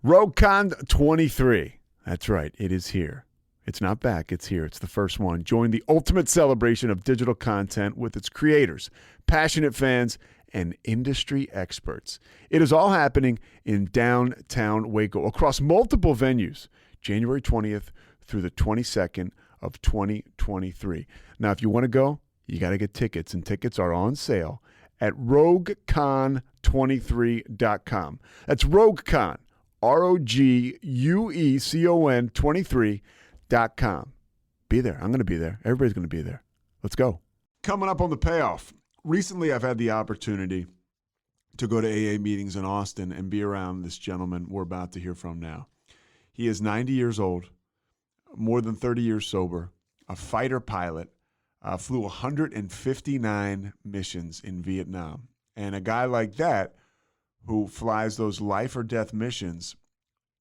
RogueCon 23. That's right. It is here. It's not back. It's here. It's the first one. Join the ultimate celebration of digital content with its creators, passionate fans, and industry experts. It is all happening in downtown Waco across multiple venues, January 20th through the 22nd of 2023. Now, if you want to go, you got to get tickets, and tickets are on sale at RogueCon23.com. That's RogueCon, RogueCon 23.com. Be there. I'm going to be there. Everybody's going to be there. Let's go. Coming up on the Payoff. Recently, I've had the opportunity to go to AA meetings in Austin and be around this gentleman we're about to hear from now. He is 90 years old, more than 30 years sober, a fighter pilot, flew 159 missions in Vietnam. And a guy like that who flies those life or death missions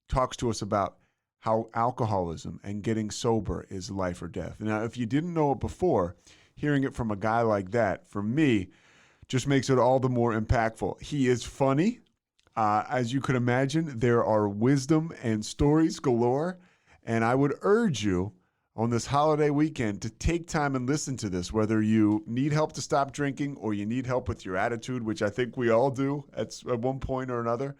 talks to us about how alcoholism and getting sober is life or death. Now, if you didn't know it before, hearing it from a guy like that, for me, just makes it all the more impactful. He is funny. As you could imagine, there are wisdom and stories galore. And I would urge you on this holiday weekend to take time and listen to this, whether you need help to stop drinking or you need help with your attitude, which I think we all do at one point or another.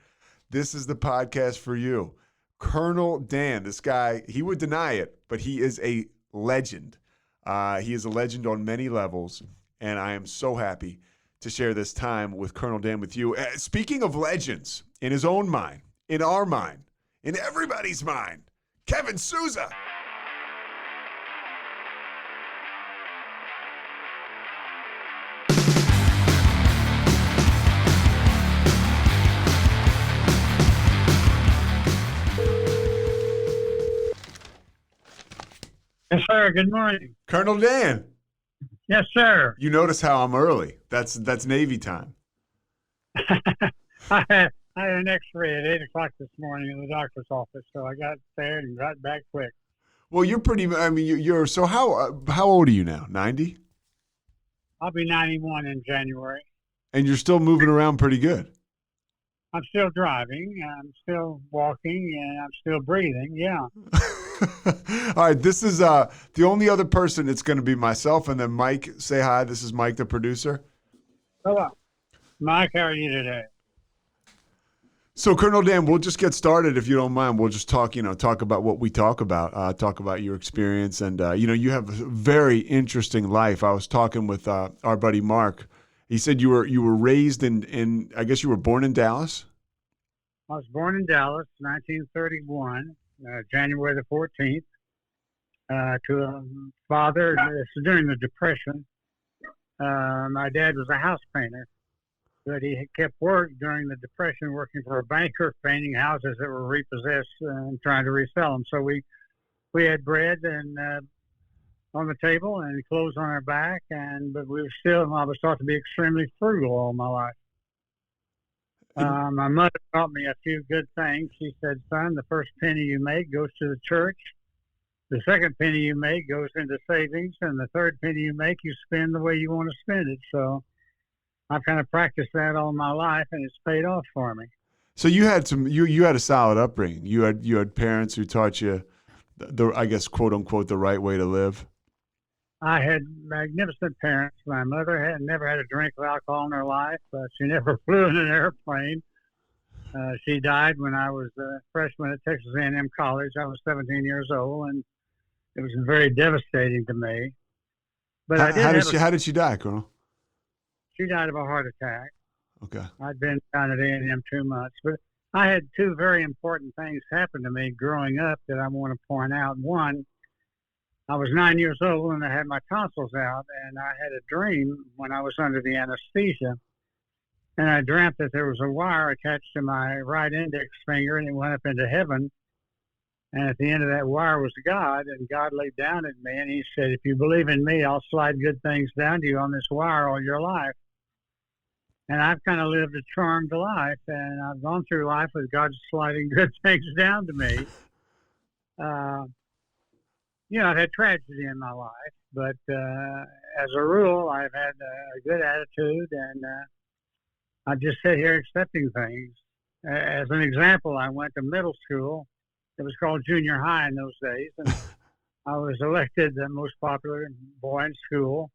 This is the podcast for you. Colonel Dan, this guy, he would deny it, but he is a legend. He is a legend on many levels, and I am so happy to share this time with Colonel Dan with you. Speaking of legends, in his own mind, in our mind, in everybody's mind, Kevin Souza. Yes, sir. Good morning. Colonel Dan. Yes, sir. You notice how I'm early. That's Navy time. I had an X-ray at 8 o'clock this morning in the doctor's office, so I got there and got back quick. Well, you're pretty. I mean, you're. So how old are you now? 90. I'll be 91 in January. And you're still moving around pretty good. I'm still driving. I'm still walking, and I'm still breathing. Yeah. All right. This is the only other person. It's going to be myself and then Mike. Say hi. This is Mike, the producer. Hello, Mike. How are you today? So, Colonel Dan, we'll just get started if you don't mind. We'll just talk about what we talk about, talk about your experience. And, you have a very interesting life. I was talking with our buddy Mark. He said you were raised in, I guess you were born in Dallas? I was born in Dallas, 1931, January the 14th, to a father. This was during the Depression. My dad was a house painter. But he kept work during the Depression, working for a banker, painting houses that were repossessed and trying to resell them. So we had bread and on the table and clothes on our back, but I was taught to be extremely frugal all my life. My mother taught me a few good things. She said, "Son, the first penny you make goes to the church. The second penny you make goes into savings, and the third penny you make, you spend the way you want to spend it." So I've kind of practiced that all my life, and it's paid off for me. So you had you had a solid upbringing. You had parents who taught you I guess, quote unquote, the right way to live. I had magnificent parents. My mother had never had a drink of alcohol in her life. She never flew in an airplane. She died when I was a freshman at Texas A&M College. I was 17 years old, and it was very devastating to me. But how did she die, Colonel? She died of a heart attack. Okay. I'd been down at A&M 2 months. But I had two very important things happen to me growing up that I want to point out. One, I was 9 years old and I had my tonsils out, and I had a dream when I was under the anesthesia. And I dreamt that there was a wire attached to my right index finger, and it went up into heaven. And at the end of that wire was God, and God laid down at me, and he said, "If you believe in me, I'll slide good things down to you on this wire all your life." And I've kind of lived a charmed life, and I've gone through life with God sliding good things down to me. I've had tragedy in my life, but as a rule, I've had a good attitude, and I just sit here accepting things. As an example, I went to middle school. It was called junior high in those days, and I was elected the most popular boy in school.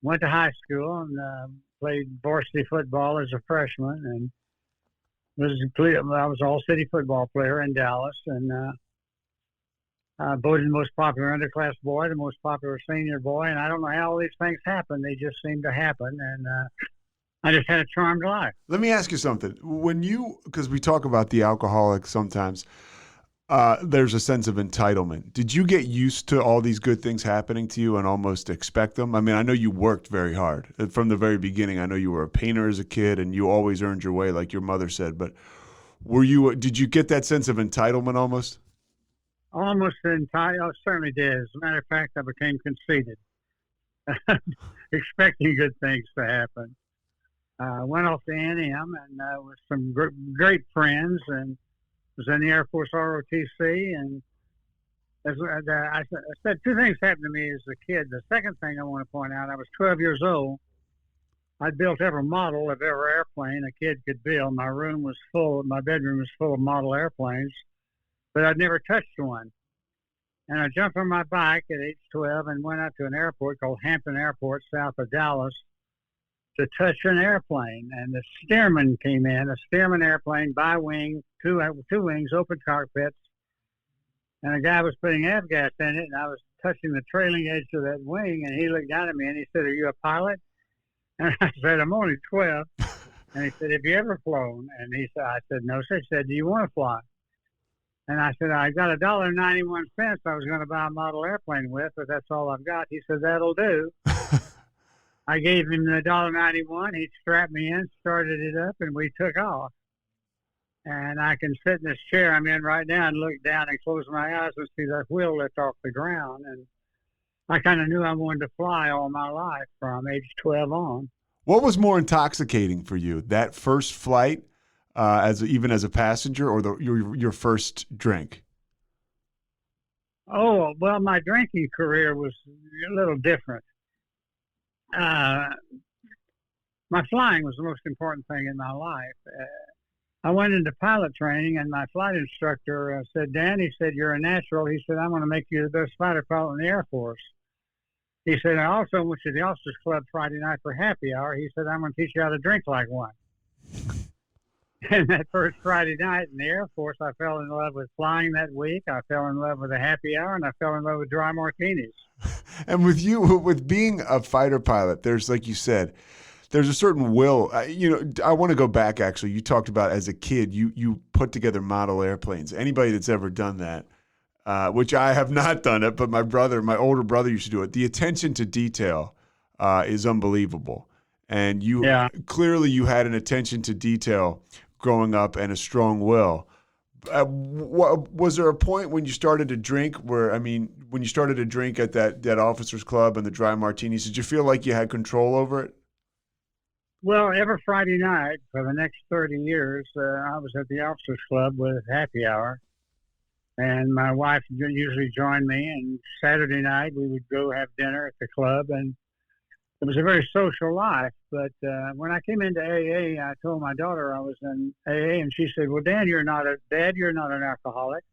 Went to high school and played varsity football as a freshman, and I was all city football player in Dallas, and voted the most popular underclass boy, the most popular senior boy, and I don't know how all these things happen. They just seem to happen, and I just had a charmed life. Let me ask you something. Because we talk about the alcoholic sometimes, there's a sense of entitlement. Did you get used to all these good things happening to you and almost expect them? I mean, I know you worked very hard from the very beginning. I know you were a painter as a kid and you always earned your way, like your mother said, but did you get that sense of entitlement almost? Almost entitled. I certainly did. As a matter of fact, I became conceited, expecting good things to happen. Went off to A&M and with some great friends, and was in the Air Force ROTC. And I said, two things happened to me as a kid. The second thing I want to point out, I was 12 years old. I built every model of every airplane a kid could build. My bedroom was full of model airplanes, but I'd never touched one. And I jumped on my bike at age 12 and went out to an airport called Hampton Airport, south of Dallas, to touch an airplane. And the Stearman came in, a Stearman airplane, bi-wing, two wings, open cockpits. And a guy was putting avgas in it, and I was touching the trailing edge of that wing, and he looked down at me and he said, "Are you a pilot?" And I said, "I'm only 12. And he said, "Have you ever flown?" And I said, "No, sir." He said, "Do you want to fly?" And I said, "I got $1.91 I was going to buy a model airplane with, but that's all I've got." He said, "That'll do." I gave him the $1.91. He strapped me in, started it up, and we took off. And I can sit in this chair I'm in right now and look down and close my eyes and see that wheel lift off the ground. And I kind of knew I wanted to fly all my life from age 12 on. What was more intoxicating for you, that first flight, even as a passenger, or your first drink? Oh, well, my drinking career was a little different. My flying was the most important thing in my life. I went into pilot training, and my flight instructor said, "Dan," he said, "you're a natural." He said, "I'm going to make you the best fighter pilot in the Air Force." He said, "I also went to the Officers Club Friday night for happy hour." He said, "I'm going to teach you how to drink like one." And that first Friday night in the Air Force, I fell in love with flying that week. I fell in love with a happy hour, and I fell in love with dry martinis. And with being a fighter pilot, there's, like you said, there's a certain will. I want to go back, actually. You talked about as a kid, you put together model airplanes. Anybody that's ever done that, which I have not done it, but my older brother used to do it. The attention to detail is unbelievable. And clearly you had an attention to detail growing up and a strong will. Was there a point when you started to drink when you started to drink at that officers club and the dry martinis, did you feel like you had control over it? Well, every Friday night for the next 30 years, I was at the officers club with happy hour, and my wife usually joined me, and Saturday night we would go have dinner at the club, and it was a very social life. But when I came into AA, I told my daughter I was in AA, and she said, "Well, Dad, you're not an alcoholic."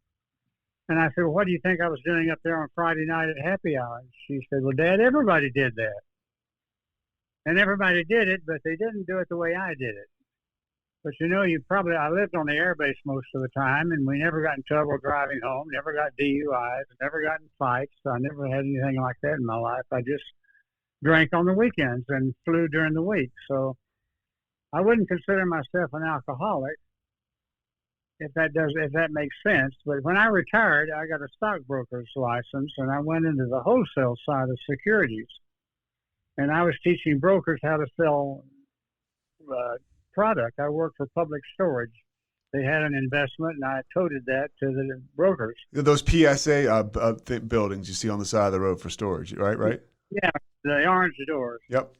And I said, "Well, what do you think I was doing up there on Friday night at happy hour?" She said, "Well, Dad, everybody did that." And everybody did it, but they didn't do it the way I did it. But I lived on the airbase most of the time, and we never got in trouble driving home, never got DUIs, never got in fights. So I never had anything like that in my life. I just drank on the weekends and flew during the week. So I wouldn't consider myself an alcoholic, if that makes sense. But when I retired, I got a stockbroker's license, and I went into the wholesale side of securities. And I was teaching brokers how to sell product. I worked for Public Storage. They had an investment, and I toted that to the brokers. Those PSA buildings you see on the side of the road for storage, right? Yeah, the orange doors. Yep.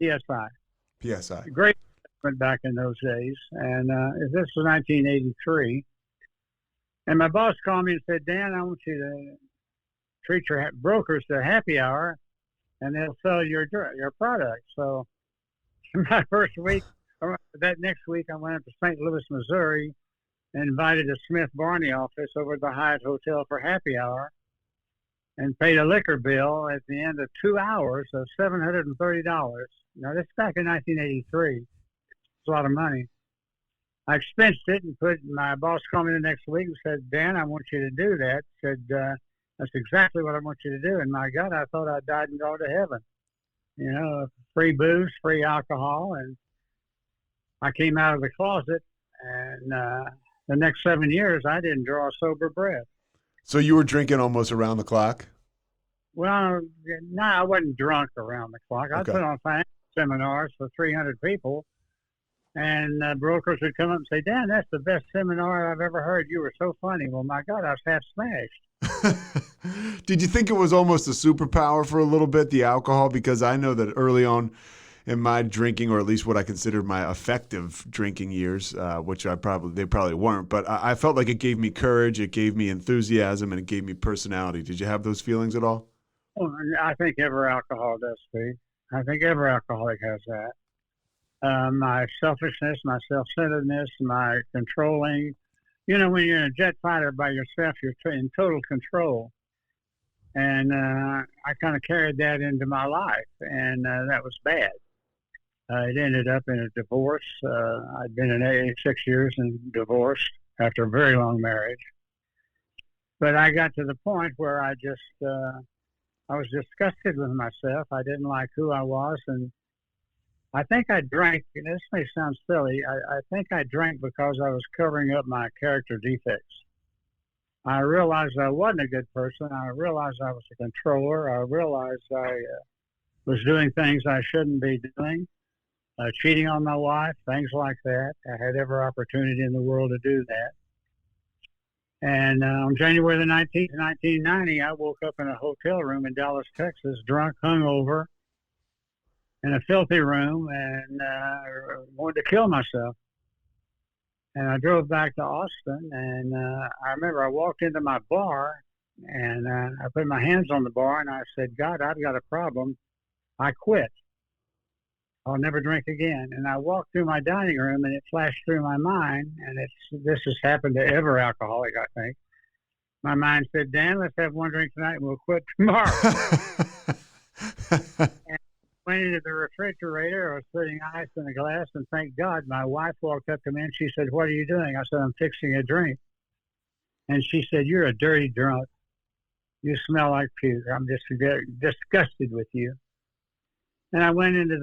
PSI. Great investment back in those days. And this was 1983. And my boss called me and said, "Dan, I want you to treat your brokers to happy hour, and they'll sell your product." So my first week that next week I went up to St. Louis, Missouri, and invited a Smith Barney office over at the Hyatt Hotel for happy hour, and paid a liquor bill at the end of 2 hours of $730. Now, this back in 1983. It's a lot of money. I expensed it and my boss called me the next week and said, Dan, I want you to do that. Said, that's exactly what I want you to do. And my God, I thought I died and gone to heaven. You know, free booze, free alcohol. And I came out of the closet, and the next 7 years, I didn't draw a sober breath. So you were drinking almost around the clock? Well, no, I wasn't drunk around the clock. I put on financial seminars for 300 people, and brokers would come up and say, Dan, that's the best seminar I've ever heard. You were so funny. Well, my God, I was half smashed. Did you think it was almost a superpower for a little bit, the alcohol? Because I know that early on in my drinking, or at least what I considered my effective drinking years, which they probably weren't, but I felt like it gave me courage, it gave me enthusiasm, and it gave me personality. Did you have those feelings at all? Well, I think every alcohol does, Steve. I think every alcoholic has that. My selfishness, my self-centeredness, my controlling. You know, when you're in a jet fighter by yourself, you're in total control. And I kind of carried that into my life, and that was bad. It ended up in a divorce. I'd been in AA 6 years and divorced after a very long marriage. But I got to the point where I was disgusted with myself. I didn't like who I was. And I think I drank, and this may sound silly, I think I drank because I was covering up my character defects. I realized I wasn't a good person. I realized I was a controller. I realized I was doing things I shouldn't be doing. Cheating on my wife, things like that. I had every opportunity in the world to do that. And on January the 19th, 1990, I woke up in a hotel room in Dallas, Texas, drunk, hungover, in a filthy room, and wanted to kill myself. And I drove back to Austin, and I remember I walked into my bar, and I put my hands on the bar, and I said, God, I've got a problem. I quit. I'll never drink again. And I walked through my dining room, and it flashed through my mind, and this has happened to every alcoholic, I think. My mind said, Dan, let's have one drink tonight, and we'll quit tomorrow. And went into the refrigerator. I was putting ice in a glass, and thank God, my wife walked up to me, and she said, what are you doing? I said, I'm fixing a drink. And she said, you're a dirty drunk. You smell like puke. I'm just disgusted with you. And I went into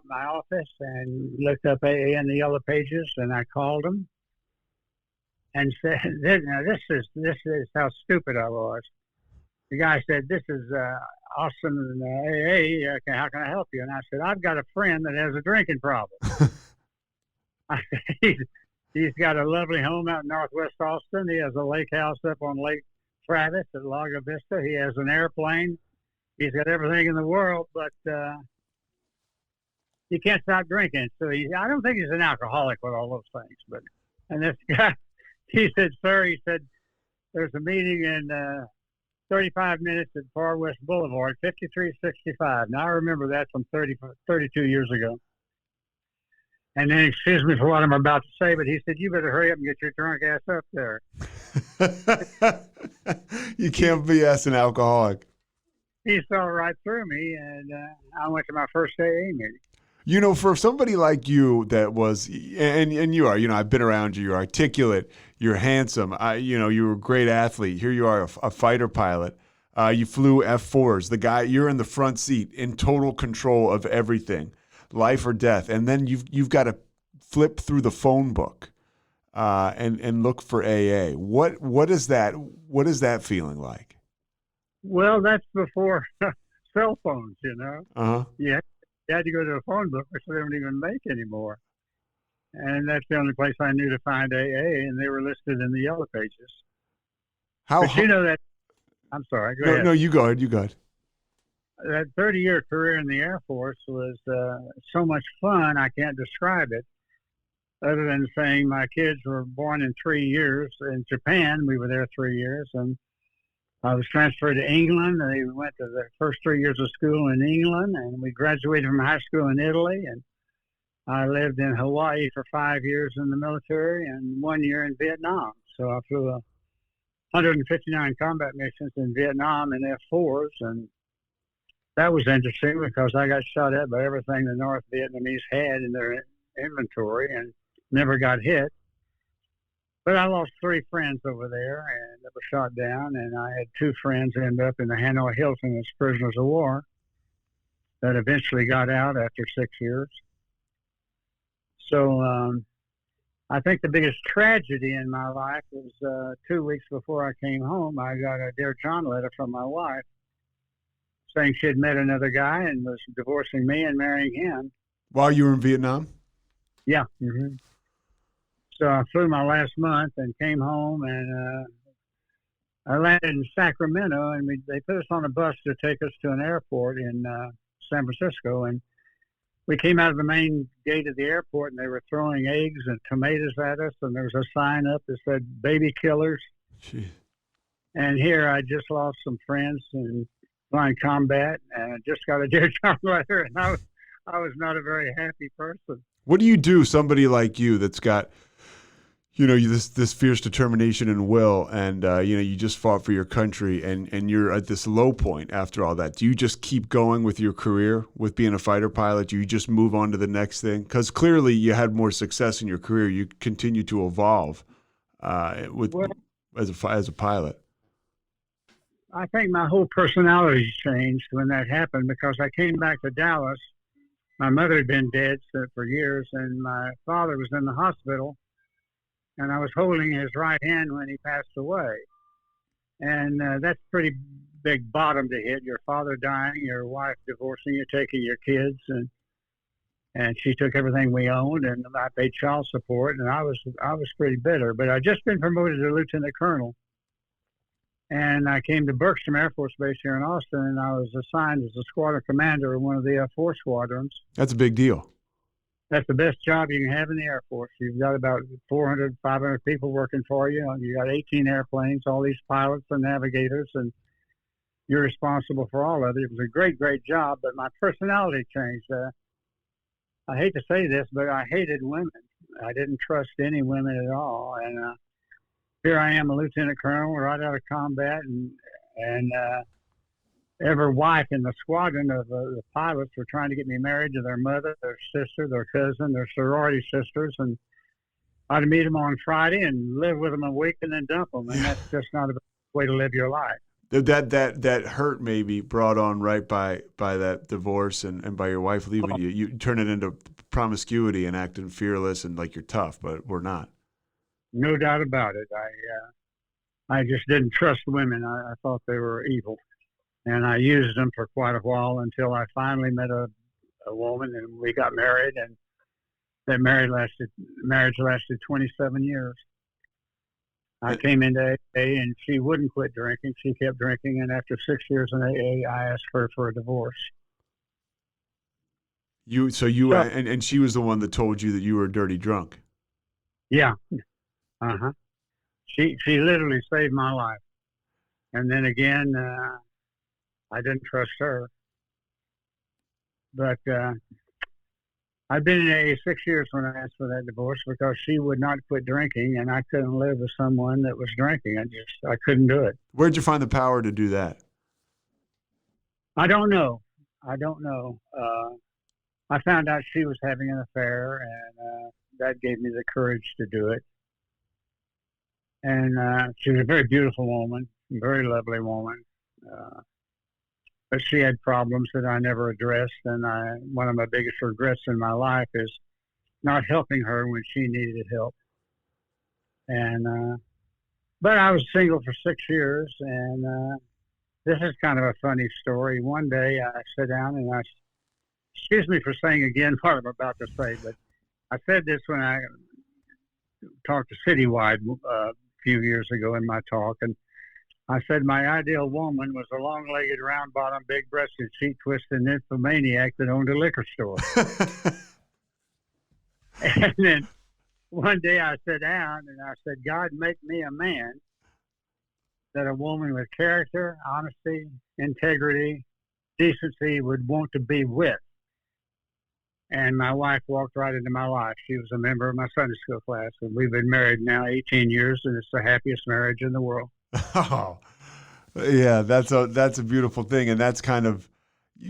my office and looked up AA in the yellow pages, and I called them and said, "This is how stupid I was." The guy said, "This is awesome AA. How can I help you?" And I said, "I've got a friend that has a drinking problem." I said, he's got a lovely home out in Northwest Austin. He has a lake house up on Lake Travis at Lago Vista. He has an airplane. He's got everything in the world, but he can't stop drinking. So I don't think he's an alcoholic with all those things. And this guy, he said, "Sir," he said, "there's a meeting in 35 minutes at Far West Boulevard, 5365. Now, I remember that from 32 years ago. And then, excuse me for what I'm about to say, but he said, "You better hurry up and get your drunk ass up there." You can't BS an alcoholic. He saw right through me, and I went to my first AA meeting. You know, for somebody like you that was, and you are, I've been around you, you're articulate, you're handsome, you were a great athlete. Here you are, a fighter pilot. You flew F-4s. You're in the front seat in total control of everything, life or death. And then you've got to flip through the phone book and look for AA. What is that feeling like? Well, that's before cell phones, Uh-huh. Yeah, you had to go to a phone book, which they don't even make anymore. And that's the only place I knew to find AA, and they were listed in the yellow pages. But you know that, I'm sorry, go ahead. No, you go ahead. That 30-year career in the Air Force was so much fun, I can't describe it, other than saying my kids were born in 3 years. In Japan, we were there 3 years, and I was transferred to England. They went to the first 3 years of school in England, and we graduated from high school in Italy. And I lived in Hawaii for 5 years in the military and 1 year in Vietnam. So I flew 159 combat missions in Vietnam in F-4s, and that was interesting because I got shot at by everything the North Vietnamese had in their inventory and never got hit. But I lost 3 friends over there and that were shot down, and I had 2 friends end up in the Hanoi Hilton as prisoners of war that eventually got out after 6 years. So I think the biggest tragedy in my life was 2 weeks before I came home, I got a Dear John letter from my wife saying she had met another guy and was divorcing me and marrying him. While you were in Vietnam? Yeah. Mm-hmm. So I flew my last month and came home, and I landed in Sacramento, and they put us on a bus to take us to an airport in San Francisco. And we came out of the main gate of the airport, and they were throwing eggs and tomatoes at us, and there was a sign up that said "Baby Killers." Jeez. And here I just lost some friends in line combat, and I just got a Dear John letter, and I was not a very happy person. What do you do, somebody like you that's got, this fierce determination and will, and you just fought for your country, and you're at this low point after all that? Do you just keep going with your career, with being a fighter pilot? Do you just move on to the next thing? Because clearly you had more success in your career. You continue to evolve as a pilot. I think my whole personality changed when that happened, because I came back to Dallas. My mother had been dead for years, and my father was in the hospital, and I was holding his right hand when he passed away. And that's pretty big bottom to hit. Your father dying, your wife divorcing you, taking your kids, and she took everything we owned, and I paid child support, and I was pretty bitter. But I'd just been promoted to lieutenant colonel, and I came to Bergstrom Air Force Base here in Austin, and I was assigned as a squadron commander of one of the F-4 squadrons. That's a big deal. That's the best job you can have in the Air Force. You've got about 400, 500 people working for you. You got 18 airplanes, all these pilots and navigators, and you're responsible for all of it. It was a great, great job, but my personality changed. I hate to say this, but I hated women. I didn't trust any women at all. And here I am, a lieutenant colonel, right out of combat, and every wife in the squadron of the pilots were trying to get me married to their mother, their sister, their cousin, their sorority sisters, and I'd meet them on Friday and live with them a week and then dump them, and that's just not a way to live your life. That hurt maybe brought on right by that divorce and by your wife leaving you. You turn it into promiscuity and acting fearless and like you're tough, but we're not. No doubt about it. I just didn't trust women. I thought they were evil. And I used them for quite a while until I finally met a woman, and we got married, and that marriage lasted 27 years. I came into AA, and she wouldn't quit drinking. She kept drinking, and after 6 years in AA, I asked her for a divorce. And she was the one that told you that you were a dirty drunk. Yeah. Uh-huh. She literally saved my life. And then again, I didn't trust her. But I've been in AA 6 years when I asked for that divorce, because she would not quit drinking, and I couldn't live with someone that was drinking. I couldn't do it. Where'd you find the power to do that? I don't know. I found out she was having an affair, and that gave me the courage to do it. And she was a very beautiful woman, a very lovely woman. But she had problems that I never addressed, and one of my biggest regrets in my life is not helping her when she needed help. And but I was single for 6 years, and this is kind of a funny story. One day I sat down and excuse me for saying again what I'm about to say, but I said this when I talked to Citywide a few years ago in my talk, and I said my ideal woman was a long-legged, round-bottomed, big-breasted, cheek-twisting nymphomaniac that owned a liquor store. And then one day I sat down and I said, God, make me a man that a woman with character, honesty, integrity, decency would want to be with. and my wife walked right into my life. She was a member of my Sunday school class, and we've been married now 18 years, and it's the happiest marriage in the world. Oh, yeah, that's a beautiful thing, and that's kind of.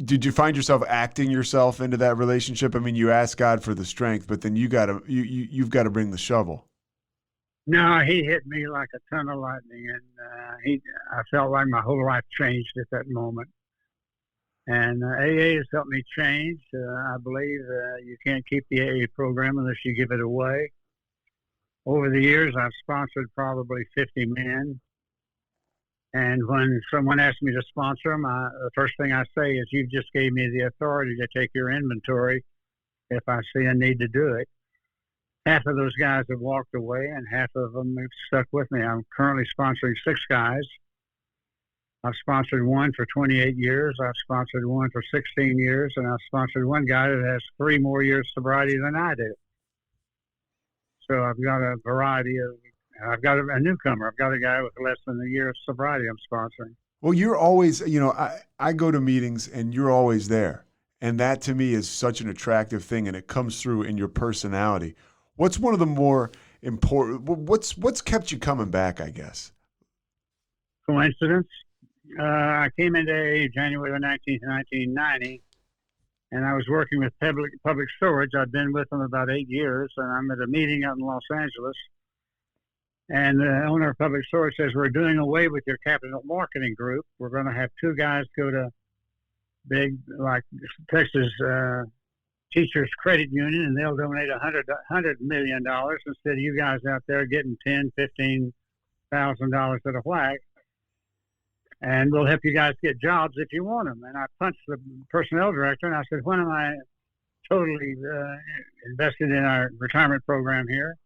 Did you find yourself acting yourself into that relationship? I mean, you ask God for the strength, but then you've got to bring the shovel. No, he hit me like a ton of lightning, and I felt like my whole life changed at that moment. And AA has helped me change. I believe you can't keep the AA program unless you give it away. Over the years, I've sponsored probably 50 men. And when someone asks me to sponsor them, the first thing I say is, you just gave me the authority to take your inventory if I see a need to do it. Half of those guys have walked away, and half of them have stuck with me. I'm currently sponsoring 6 guys. I've sponsored one for 28 years. I've sponsored one for 16 years, and I've sponsored one guy that has 3 more years sobriety than I do. So I've got a variety of. I've got a newcomer. I've got a guy with less than a year of sobriety I'm sponsoring. Well, you're always, I go to meetings and you're always there. And that to me is such an attractive thing, and it comes through in your personality. What's one of the more important, what's kept you coming back, I guess? Coincidence? I came into AA January 19th, 1990, and I was working with public storage. I'd been with them about 8 years, and I'm at a meeting out in Los Angeles. And the owner of public storage says, we're doing away with your capital marketing group. We're going to have 2 guys go to big, like Texas Teachers Credit Union, and they'll donate $100 million instead of you guys out there getting $10,000-$15,000 at a whack. And we'll help you guys get jobs if you want them. And I punched the personnel director, and I said, when am I totally invested in our retirement program here?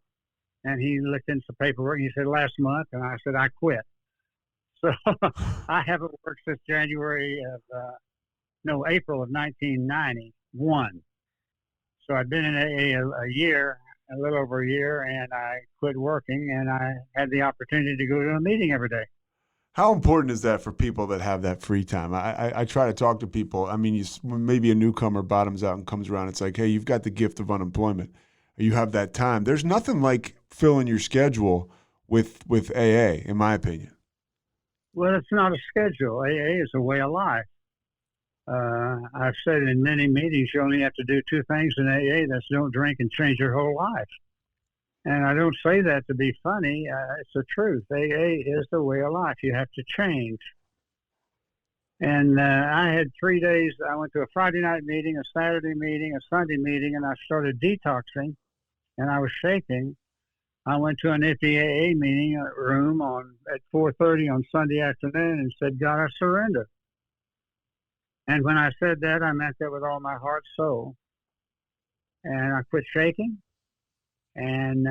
And he looked into some paperwork, and he said, last month. And I said, I quit. So I haven't worked since April of 1991. So I've been in AA a year, a little over a year, and I quit working, and I had the opportunity to go to a meeting every day. How important is that for people that have that free time? I try to talk to people. I mean, maybe a newcomer bottoms out and comes around. It's like, hey, you've got the gift of unemployment. You have that time. There's nothing like filling your schedule with AA, in my opinion. Well, it's not a schedule. AA is a way of life. I've said in many meetings, you only have to do 2 things in AA. That's don't drink and change your whole life. And I don't say that to be funny. It's the truth. AA is the way of life. You have to change. And I had 3 days. I went to a Friday night meeting, a Saturday meeting, a Sunday meeting, and I started detoxing, and I was shaking. I went to an empty AA meeting room at 4:30 on Sunday afternoon and said, God, I surrender. And when I said that, I meant that with all my heart, soul. And I quit shaking. And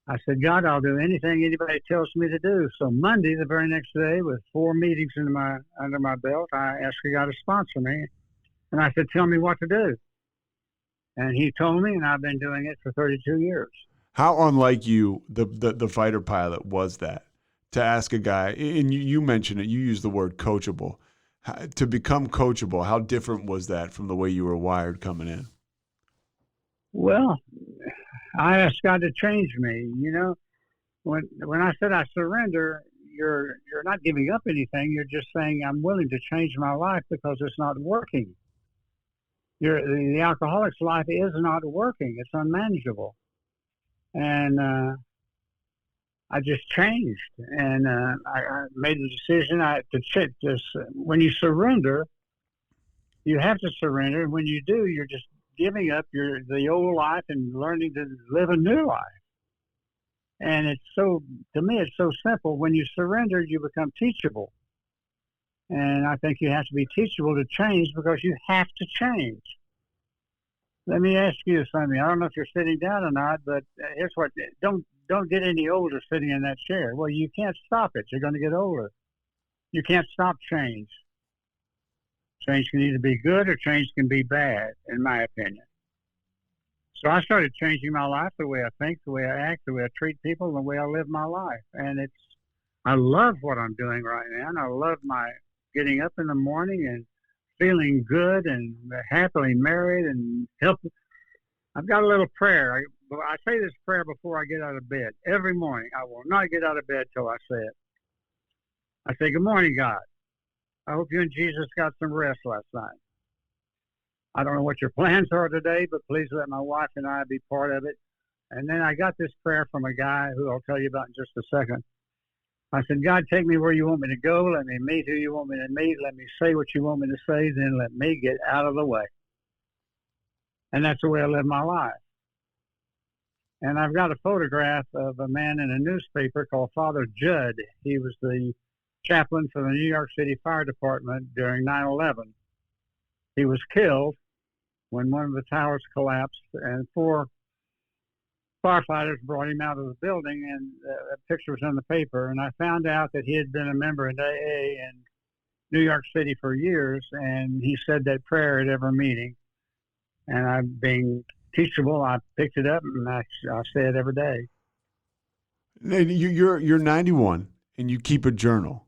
I said, God, I'll do anything anybody tells me to do. So Monday, the very next day, with 4 meetings under my belt, I asked God to sponsor me. And I said, tell me what to do. And he told me, and I've been doing it for 32 years. How unlike you, the fighter pilot, was that? To ask a guy, and you mentioned it, you used the word coachable. To become coachable, how different was that from the way you were wired coming in? Well, I asked God to change me. You know, when I said I surrender, you're not giving up anything. You're just saying I'm willing to change my life because it's not working. The alcoholic's life is not working. It's unmanageable. And I just changed. And I made the decision when you surrender, you have to surrender. And when you do, you're just giving up the old life and learning to live a new life. And to me, it's so simple. When you surrender, you become teachable. And I think you have to be teachable to change because you have to change. Let me ask you something. I don't know if you're sitting down or not, but here's what, don't get any older sitting in that chair. Well, you can't stop it. You're going to get older. You can't stop change. Change can either be good or change can be bad, in my opinion. So I started changing my life, the way I think, the way I act, the way I treat people, the way I live my life. And I love what I'm doing right now. And I love my getting up in the morning and feeling good and happily married and healthy. I've got a little prayer. I say this prayer before I get out of bed. Every morning, I will not get out of bed till I say it. I say, good morning, God. I hope you and Jesus got some rest last night. I don't know what your plans are today, but please let my wife and I be part of it. And then I got this prayer from a guy who I'll tell you about in just a second. I said, God, take me where you want me to go. Let me meet who you want me to meet. Let me say what you want me to say. Then let me get out of the way. And that's the way I live my life. And I've got a photograph of a man in a newspaper called Father Judd. He was the chaplain for the New York City Fire Department during 9/11. He was killed when one of the towers collapsed, and 4 firefighters brought him out of the building, and a picture was in the paper. And I found out that he had been a member in AA in New York City for years, and he said that prayer at every meeting. And I'm being teachable. I picked it up and I say it every day. You're 91 and you keep a journal.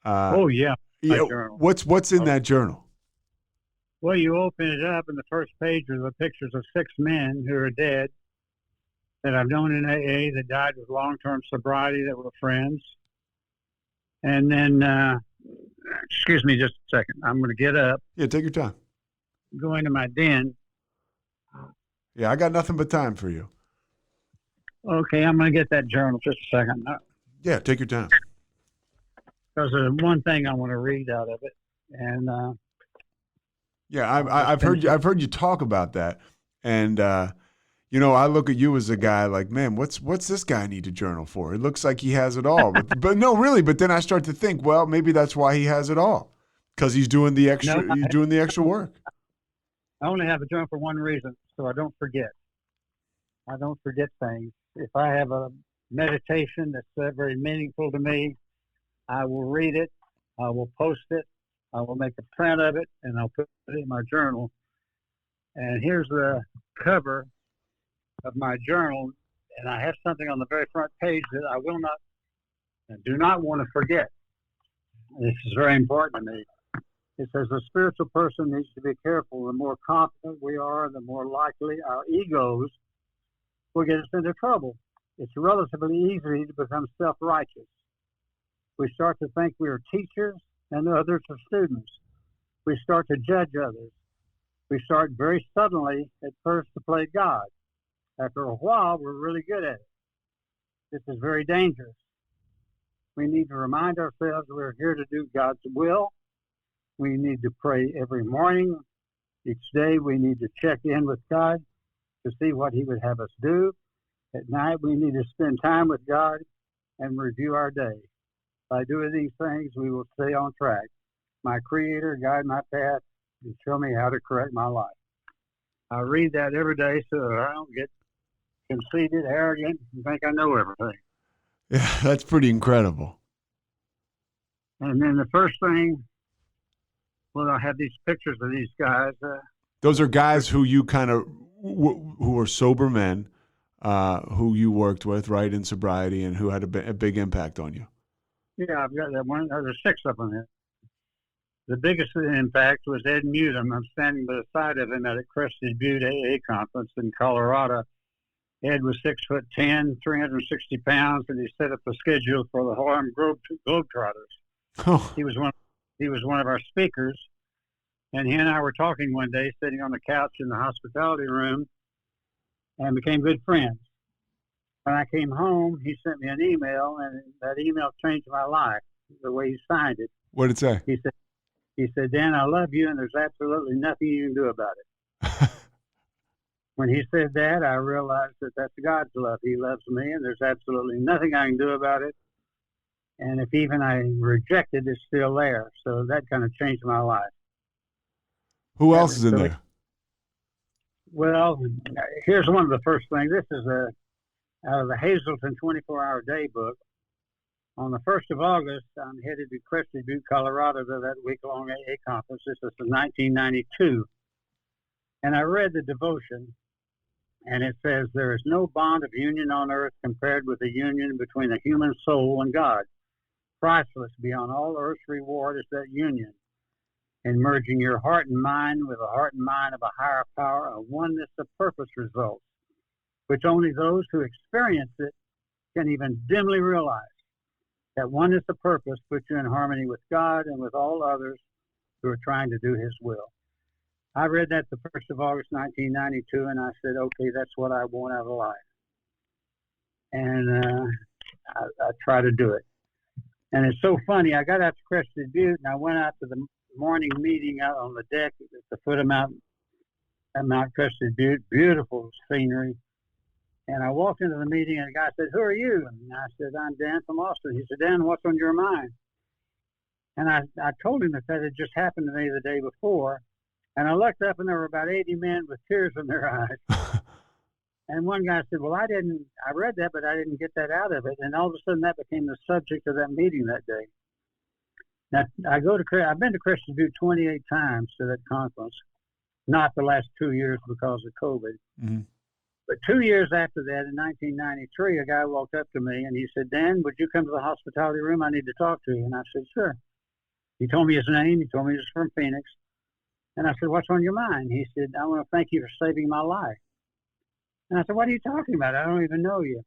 Oh yeah, journal. What's in that journal? Well, you open it up, and the first page are the pictures of 6 men who are dead that I've known in AA that died with long-term sobriety that were friends. And then, excuse me just a second. I'm going to get up. Yeah, take your time. Go into my den. Yeah, I got nothing but time for you. Okay, I'm going to get that journal just a second. Yeah, take your time. Because there's one thing I want to read out of it, and yeah, I've heard you talk about that, and I look at you as a guy like, man, what's this guy need to journal for? It looks like he has it all, but no, really. But then I start to think, well, maybe that's why he has it all, because he's doing the extra. He's doing the extra work. I only have a journal for one reason, so I don't forget. I don't forget things. If I have a meditation that's very meaningful to me, I will read it. I will post it. I will make a print of it, and I'll put it in my journal. And here's the cover of my journal, and I have something on the very front page that I will not and do not want to forget. This is very important to me. It says a spiritual person needs to be careful. The more confident we are, the more likely our egos will get us into trouble. It's relatively easy to become self-righteous. We start to think we are teachers and others are students. We start to judge others. We start very suddenly at first to play God. After a while, we're really good at it. This is very dangerous. We need to remind ourselves we're here to do God's will. We need to pray every morning. Each day we need to check in with God to see what he would have us do. At night we need to spend time with God and review our day. By doing these things, we will stay on track. My Creator guide my path and show me how to correct my life. I read that every day so that I don't get conceited, arrogant, and think I know everything. Yeah, that's pretty incredible. And then the first thing, well, I have these pictures of these guys. Those are guys who you kind of, who are sober men, who you worked with, right, in sobriety, and who had a big impact on you. Yeah, I've got that one. There's 6 of them here. The biggest impact was Ed Mutum. I'm standing by the side of him at a Crested Butte AA conference in Colorado. Ed was 6'10", 360 pounds, and he set up the schedule for the Harlem Globetrotters. Oh. He was one of our speakers, and he and I were talking one day, sitting on the couch in the hospitality room, and became good friends. When I came home, he sent me an email, and that email changed my life, the way he signed it. What did it say? He said, Dan, I love you, and there's absolutely nothing you can do about it. When he said that, I realized that that's God's love. He loves me, and there's absolutely nothing I can do about it. And if even I reject it, it's still there. So that kind of changed my life. Who else is in there? Well, here's one of the first things. This is out of the Hazleton 24-Hour Day book. On the 1st of August, I'm headed to Crested Butte, Colorado to that week-long AA conference. This is in 1992. And I read the devotion, and it says, there is no bond of union on earth compared with the union between a human soul and God. Priceless beyond all earth's reward is that union. and merging your heart and mind with the heart and mind of a higher power, a oneness of purpose results, which only those who experience it can even dimly realize. That oneness of purpose puts you in harmony with God and with all others who are trying to do His will. I read that the 1st of August, 1992, and I said, okay, that's what I want out of life. And I try to do it. And it's so funny. I got out to Crested Butte, and I went out to the morning meeting out on the deck at the foot of Mount Crested Butte. Beautiful scenery. And I walked into the meeting, and the guy said, "Who are you?" And I said, "I'm Dan from Austin." He said, "Dan, what's on your mind?" And I told him that had just happened to me the day before. And I looked up, and there were about 80 men with tears in their eyes. And one guy said, "Well, I read that, but I didn't get that out of it." And all of a sudden, that became the subject of that meeting that day. Now, I've been to Crested Butte 28 times to that conference, not the last 2 years because of COVID. Mm-hmm. But 2 years after that, in 1993, a guy walked up to me and he said, "Dan, would you come to the hospitality room? I need to talk to you." And I said, "Sure." He told me his name. He told me he was from Phoenix. And I said, "What's on your mind?" He said, "I want to thank you for saving my life." And I said, "What are you talking about? I don't even know you."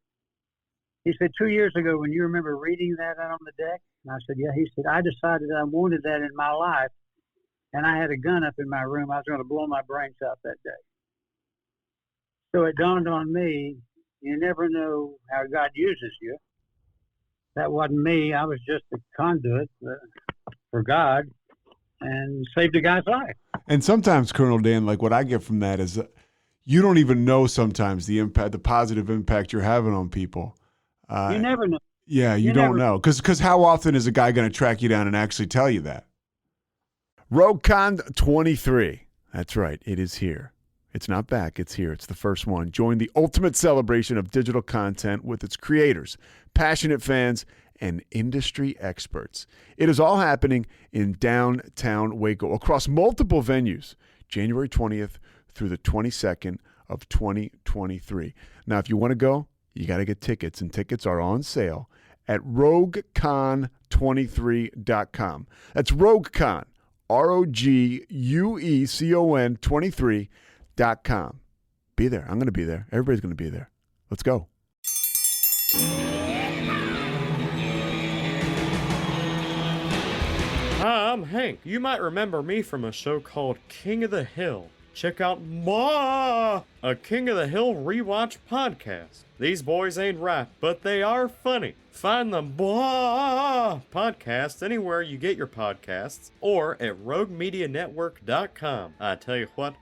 He said, 2 years ago, when you remember reading that out on the deck? And I said, "Yeah." He said, "I decided I wanted that in my life, and I had a gun up in my room. I was going to blow my brains out that day." So it dawned on me, you never know how God uses you. That wasn't me. I was just a conduit for God and saved a guy's life. And sometimes, Colonel Dan, like what I get from that is you don't even know sometimes the impact, the positive impact you're having on people. You never know. Yeah, you don't know. Because how often is a guy going to track you down and actually tell you that? RogueCon 23. That's right. It is here. It's not back. It's here. It's the first one. Join the ultimate celebration of digital content with its creators, passionate fans, and industry experts. It is all happening in downtown Waco across multiple venues, January 20th through the 22nd of 2023. Now, if you want to go, you got to get tickets, and tickets are on sale at RogueCon23.com. That's RogueCon, RogueCon 23.com. Be there. I'm going to be there. Everybody's going to be there. Let's go. Hi, I'm Hank. You might remember me from a show called King of the Hill. Check out a King of the Hill rewatch podcast. These boys ain't rap, but they are funny. Find the podcast anywhere you get your podcasts or at roguemedianetwork.com. I tell you what.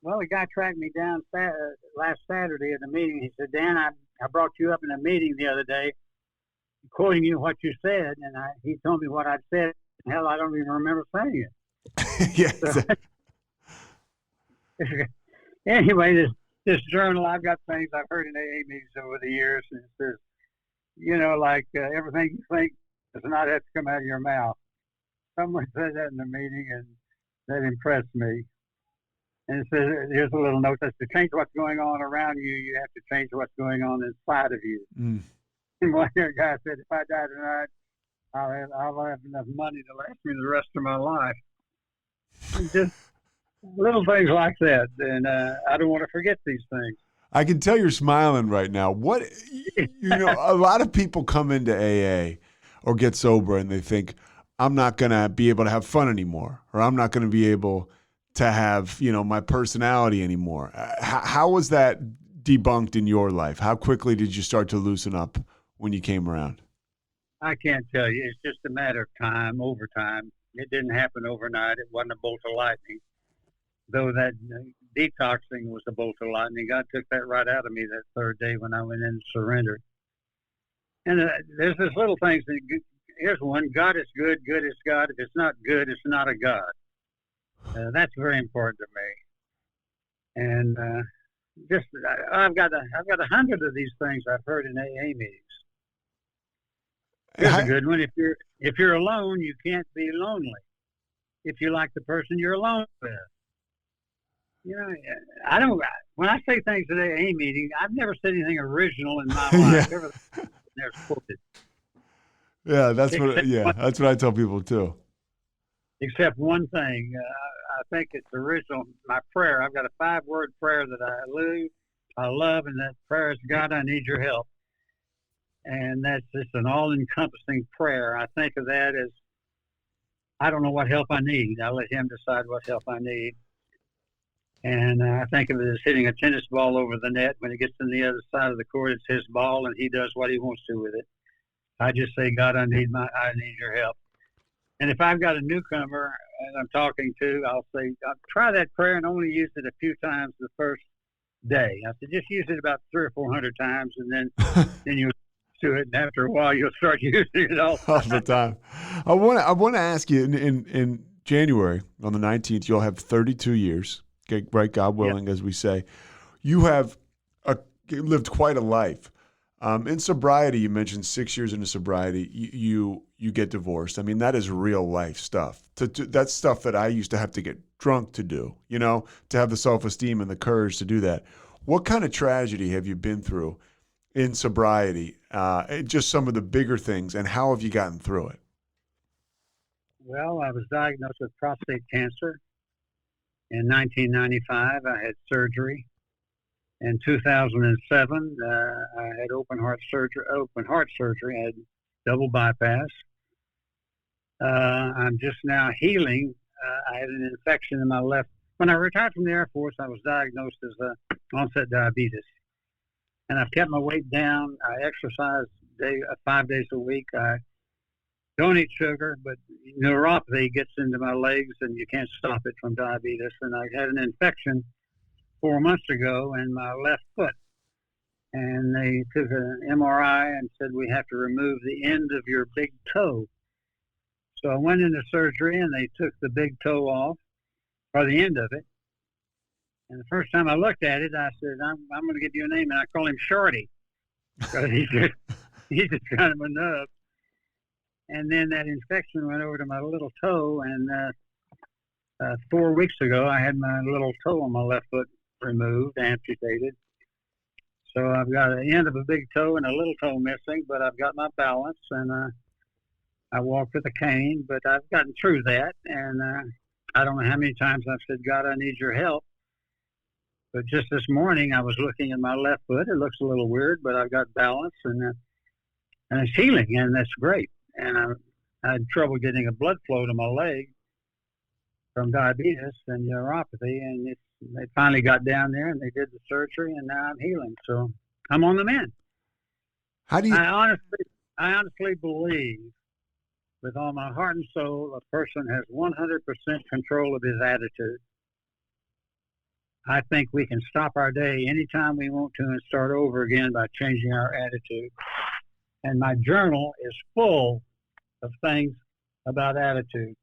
Well, the guy tracked me down last Saturday at the meeting. He said, "Dan, I brought you up in a meeting the other day, quoting you what you said." And he told me what I'd said. Hell, I don't even remember saying it. Yes. So, anyway, this journal, I've got things I've heard in AA meetings over the years. And it says, everything you think does not have to come out of your mouth. Someone said that in the meeting, and that impressed me. And it says, here's a little note that says, to change what's going on around you, you have to change what's going on inside of you. Mm. And one guy said, if I die tonight, I'll have enough money to last me the rest of my life. And just little things like that. And I don't want to forget these things. I can tell you're smiling right now. A lot of people come into AA or get sober and they think, I'm not going to be able to have fun anymore, or I'm not going to be able to have, my personality anymore. How was that debunked in your life? How quickly did you start to loosen up when you came around? I can't tell you. It's just a matter of time, over time. It didn't happen overnight. It wasn't a bolt of lightning. Though that detoxing was a bolt of lightning. God took that right out of me that third day when I went in and surrendered. And there's this little things. Here's one. God is good. Good is God. If it's not good, it's not a God. That's very important to me. And I've got 100 of these things I've heard in AA meetings. Here's a good one. If you're alone, you can't be lonely. If you like the person you're alone with. I don't. When I say things at AA meeting, I've never said anything original in my life. there's quoted. Yeah, that's what I tell people too. Except one thing. I think it's original, my prayer. I've got a 5-word prayer that I love, and that prayer is, God, I need your help. And that's just an all-encompassing prayer. I think of that as, I don't know what help I need. I let him decide what help I need. And I think of it as hitting a tennis ball over the net. When it gets to the other side of the court, it's his ball, and he does what he wants to with it. I just say, God, I need your help. And if I've got a newcomer and I'm talking to, I'll say, try that prayer and only use it a few times the first day. I said, just use it about 300 or 400 times, and then you'll do it. And after a while, you'll start using it all the time. I want to ask you, in January on the 19th, you'll have 32 years. Okay, right, God willing, as we say. You have lived quite a life. In sobriety, you mentioned 6 years into sobriety, you get divorced. I mean, that is real life stuff. That's stuff that I used to have to get drunk to do, to have the self-esteem and the courage to do that. What kind of tragedy have you been through in sobriety? Just some of the bigger things, and how have you gotten through it? Well, I was diagnosed with prostate cancer in 1995. I had surgery. In 2007, I had open heart surgery. I had double bypass. I'm just now healing. I had an infection in my left. When I retired from the Air Force, I was diagnosed as onset diabetes, and I've kept my weight down. I exercise 5 days a week. I don't eat sugar, but neuropathy gets into my legs, and you can't stop it from diabetes. And I had an infection 4 months ago in my left foot, and they took an MRI and said, we have to remove the end of your big toe. So I went into surgery, and they took the big toe off, or the end of it. And the first time I looked at it, I said, I'm going to give you a name, and I call him Shorty, because he's just kind of a nub. And then that infection went over to my little toe, and 4 weeks ago, I had my little toe on my left foot removed, amputated. So I've got an end of a big toe and a little toe missing, but I've got my balance, and I walk with a cane, but I've gotten through that. And I don't know how many times I've said, God, I need your help. But just this morning, I was looking at my left foot. It looks a little weird, but I've got balance, and it's healing, and that's great. And I had trouble getting a blood flow to my leg from diabetes and neuropathy, and they finally got down there, and they did the surgery, and now I'm healing. So I'm on the mend. How do you? I honestly believe, with all my heart and soul, a person has 100% control of his attitude. I think we can stop our day anytime we want to and start over again by changing our attitude. And my journal is full of things about attitude.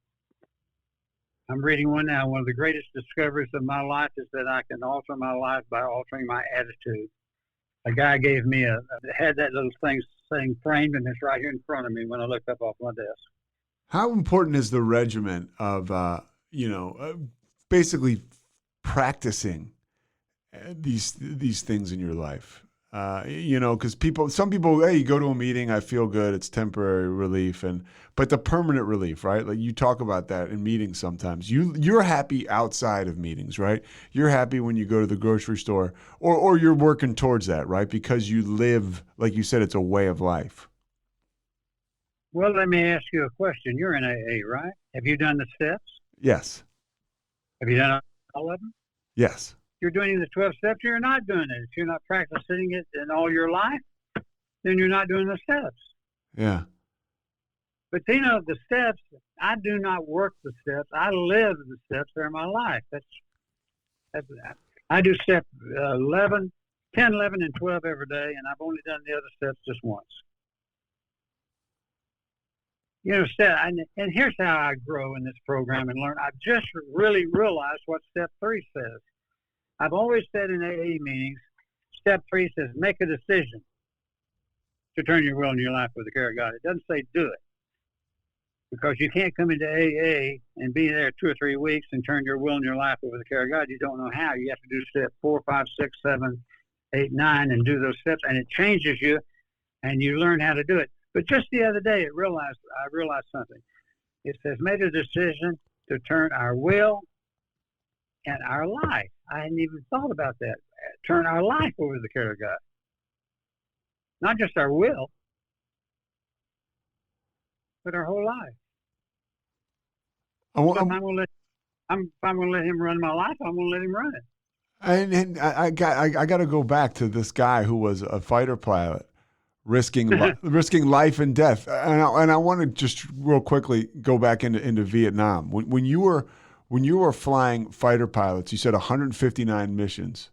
I'm reading one now. One of the greatest discoveries of my life is that I can alter my life by altering my attitude. A guy gave me had that little thing saying framed, and it's right here in front of me when I looked up off my desk. How important is the regimen of, basically practicing these things in your life? Because some people, hey, you go to a meeting, I feel good, it's temporary relief, but the permanent relief, right? Like you talk about that in meetings sometimes. You're happy outside of meetings, right? You're happy when you go to the grocery store, or you're working towards that, right? Because you live, like you said, it's a way of life. Well, let me ask you a question. You're in AA, right? Have you done the steps? Yes. Have you done all of them? Yes. You're doing the 12 steps, you're not doing it. If you're not practicing it in all your life, then you're not doing the steps. Yeah. But the steps, I do not work the steps. I live the steps. They're my life. I do step 11, 10, 11, and 12 every day, and I've only done the other steps just once. And here's how I grow in this program and learn. I've just really realized what step 3 says. I've always said in AA meetings, step 3 says, make a decision to turn your will and your life with the care of God. It doesn't say do it. Because you can't come into AA and be there 2 or 3 weeks and turn your will and your life over the care of God. You don't know how. You have to do step 4, 5, 6, 7, 8, 9 and do those steps. And it changes you and you learn how to do it. But just the other day, I realized something. It says, made a decision to turn our will and our life. I hadn't even thought about that. Turn our life over to the care of God. Not just our will, but our whole life. If I'm going to let him run my life, I'm going to let him run it. And I got to go back to this guy who was a fighter pilot, risking life and death. And I want to just real quickly go back into Vietnam. When you were flying fighter pilots, you said 159 missions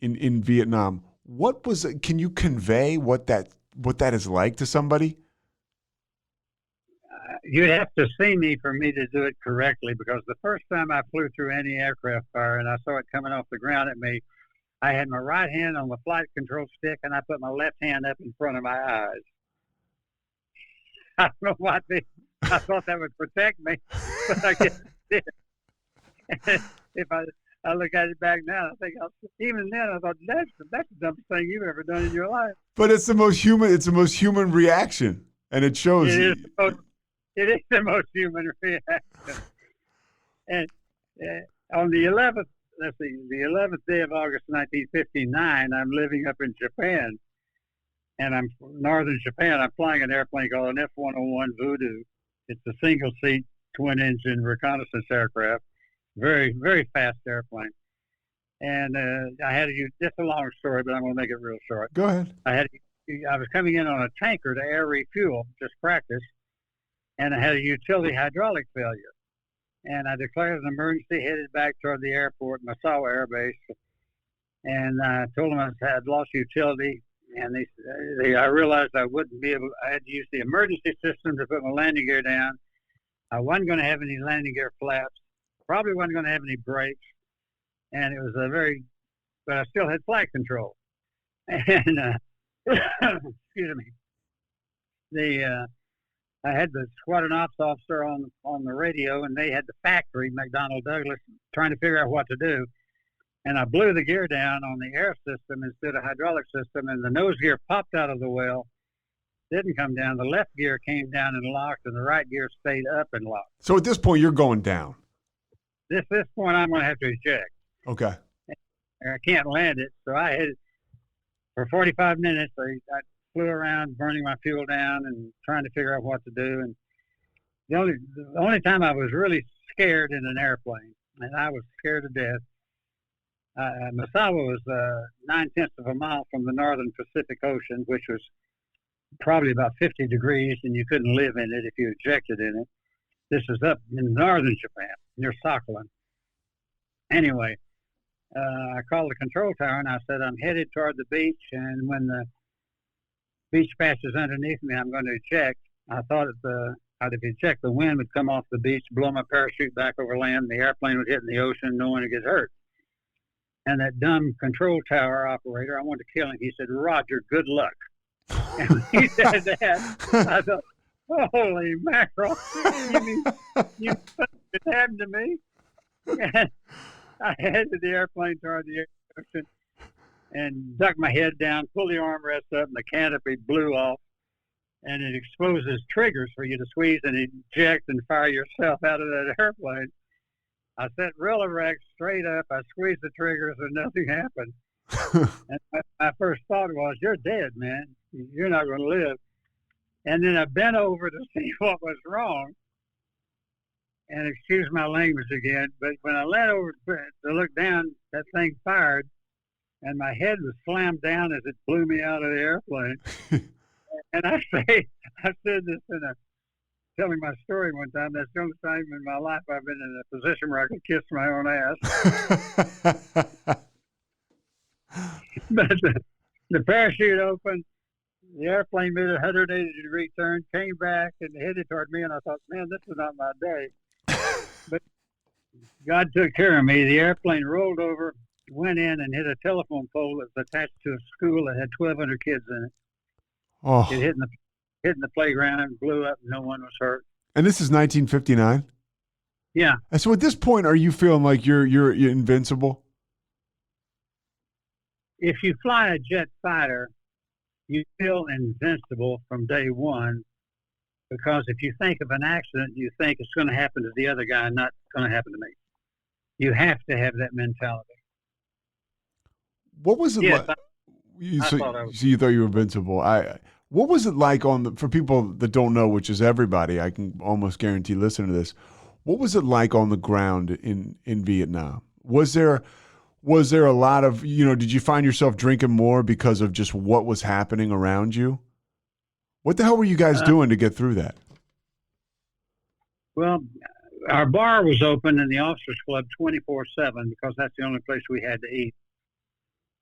in Vietnam. Can you convey what that is like to somebody? You'd have to see me for me to do it correctly, because the first time I flew through anti-aircraft fire and I saw it coming off the ground at me, I had my right hand on the flight control stick and I put my left hand up in front of my eyes. I don't know why I thought that would protect me, but I guess it did. If I look at it back now, I think even then I thought that's the dumbest thing you've ever done in your life. But it's the most human. It's the most human reaction, and it shows. It is the most human reaction. And on the 11th, the 11th day of August, 1959, I'm living up in Japan, and I'm northern Japan. I'm flying an airplane called an F-101 Voodoo. It's a single-seat, twin-engine reconnaissance aircraft. Very, very fast airplane. And I had to use, just a long story, but I'm going to make it real short. Go ahead. I was coming in on a tanker to air refuel, just practice, and I had a utility hydraulic failure. And I declared an emergency, headed back toward the airport, Massawa Air Base, and I told them I had lost utility. And I realized I wouldn't be able. I had to use the emergency system to put my landing gear down. I wasn't going to have any landing gear flaps. Probably wasn't going to have any brakes. And it was but I still had flight control. And excuse me. I had the squadron ops officer on the radio, and they had the factory, McDonnell Douglas, trying to figure out what to do. And I blew the gear down on the air system instead of hydraulic system, and the nose gear popped out of the well, didn't come down. The left gear came down and locked, and the right gear stayed up and locked. So at this point, you're going down. This point, I'm going to have to eject. Okay. I can't land it, so I had for 45 minutes. I flew around burning my fuel down and trying to figure out what to do. And the only time I was really scared in an airplane, and I was scared to death. Massawa was 9/10 of a mile from the northern Pacific Ocean, which was probably about 50 degrees, and you couldn't live in it if you ejected in it. This is up in northern Japan, near Sakhalin. Anyway, I called the control tower, and I said, I'm headed toward the beach, and when the beach patches underneath me, I'm going to eject. I thought I'd eject, the wind would come off the beach, blow my parachute back over land, the airplane would hit in the ocean, no one would get hurt. And that dumb control tower operator, I wanted to kill him. He said, Roger, good luck. And he said that. I thought, holy mackerel. You it happened to me? And I headed the airplane toward the ocean and ducked my head down, pulled the armrest up, and the canopy blew off. And it exposes triggers for you to squeeze and eject and fire yourself out of that airplane. I sat real erect, straight up. I squeezed the triggers and nothing happened. And my first thought was, you're dead, man. You're not going to live. And then I bent over to see what was wrong. And excuse my language again, but when I leaned over to look down, that thing fired. And my head was slammed down as it blew me out of the airplane. And I said this telling my story one time. That's the only time in my life I've been in a position where I could kiss my own ass. But the parachute opened, the airplane made a 180-degree turn, came back and headed toward me, and I thought, man, this is not my day. But God took care of me. The airplane rolled over, went in and hit a telephone pole that was attached to a school that had 1,200 kids in it. Oh. It hit in the playground and blew up. No one was hurt. And this is 1959? Yeah. And so at this point, are you feeling like you're invincible? If you fly a jet fighter, you feel invincible from day one, because if you think of an accident, you think it's going to happen to the other guy, not going to happen to me. You have to have that mentality. What was it Yes, like? I thought I was. So you thought you were invincible. What was it like for people that don't know, which is everybody? I can almost guarantee listening to this. What was it like on the ground in Vietnam? Was there a lot of, did you find yourself drinking more because of just what was happening around you? What the hell were you guys doing to get through that? Well, our bar was open in the officers club 24/7 because that's the only place we had to eat.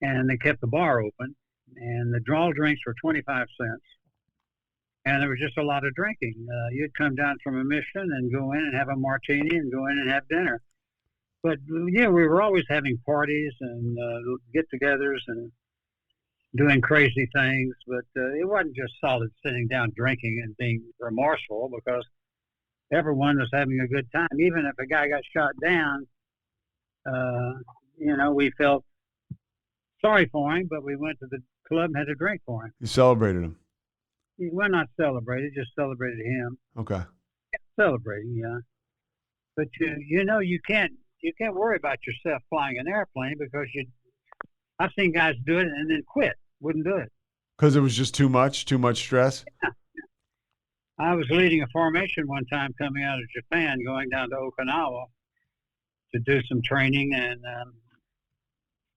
And they kept the bar open, and the draw drinks were 25 cents. And there was just a lot of drinking. You'd come down from a mission and go in and have a martini and go in and have dinner. But, yeah, we were always having parties and get-togethers and doing crazy things. But it wasn't just solid sitting down drinking and being remorseful, because everyone was having a good time. Even if a guy got shot down, we felt sorry for him, but we went to the club and had a drink for him. You celebrated him. We're not celebrated, just celebrated him. Okay. Celebrating, yeah. But you can't worry about yourself flying an airplane, because I've seen guys do it and then quit, wouldn't do it. Because it was just too much stress? Yeah. I was leading a formation one time coming out of Japan, going down to Okinawa to do some training, and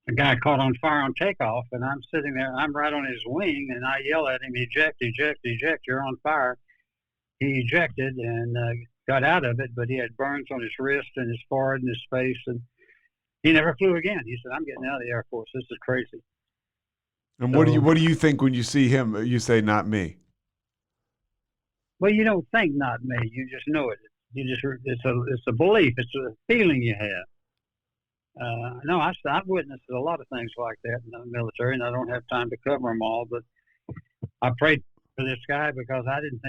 a guy caught on fire on takeoff, and I'm sitting there. I'm right on his wing, and I yell at him, eject, eject, eject, you're on fire. He ejected and got out of it, but he had burns on his wrist and his forehead and his face, and he never flew again. He said, I'm getting out of the Air Force. This is crazy. And what do you think when you see him? You say, not me. Well, you don't think not me. You just know it. It's a belief. It's a feeling you have. No, I've witnessed a lot of things like that in the military, and I don't have time to cover them all. But I prayed for this guy because I didn't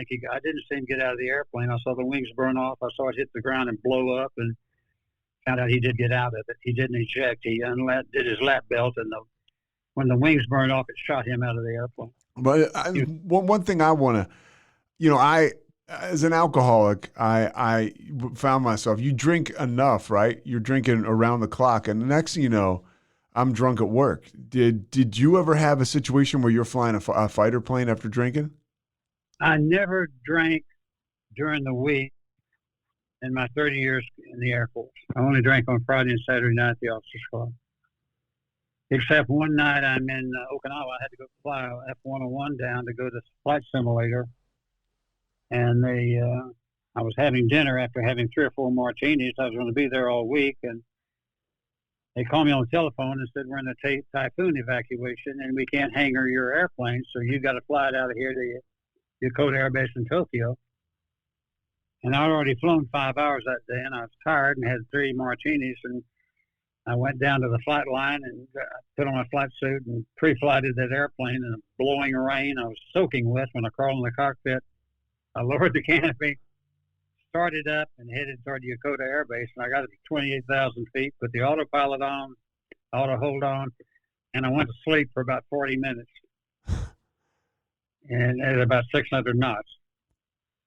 see him get out of the airplane. I saw the wings burn off. I saw it hit the ground and blow up, and found out he did get out of it. He didn't eject. He did his lap belt, and when the wings burned off, it shot him out of the airplane. But one thing I want to, as an alcoholic, I found myself, you drink enough, right? You're drinking around the clock. And the next thing you know, I'm drunk at work. Did you ever have a situation where you're flying a fighter plane after drinking? I never drank during the week in my 30 years in the Air Force. I only drank on Friday and Saturday night at the officers club. Except one night I'm in Okinawa. I had to go fly F-101 down to go to flight simulator. And I was having dinner after having 3 or 4 martinis. I was going to be there all week, and they called me on the telephone and said, we're in a typhoon evacuation, and we can't hangar your airplane, so you got to fly it out of here to Yokota Air Base in Tokyo. And I'd already flown 5 hours that day, and I was tired and had 3 martinis, and I went down to the flight line and put on my flight suit and pre-flighted that airplane in a blowing rain. I was soaking wet when I crawled in the cockpit. I lowered the canopy, started up, and headed toward Yokota Air Base. And I got it to 28,000 feet, put the autopilot on, auto hold on, and I went to sleep for about 40 minutes. And at about 600 knots.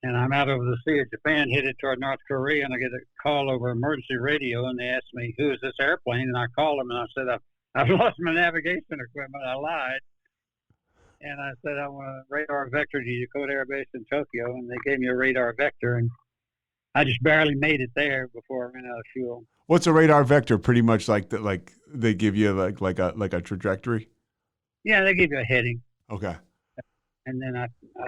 And I'm out over the Sea of Japan, headed toward North Korea, and I get a call over emergency radio, and they ask me, who is this airplane? And I called them, and I said, I've lost my navigation equipment. I lied. And I said, I want a radar vector to Yokota Air Base in Tokyo, and they gave me a radar vector, and I just barely made it there before I ran out of fuel. What's a radar vector? Pretty much like they give you like a trajectory? Yeah, they give you a heading. Okay. And then I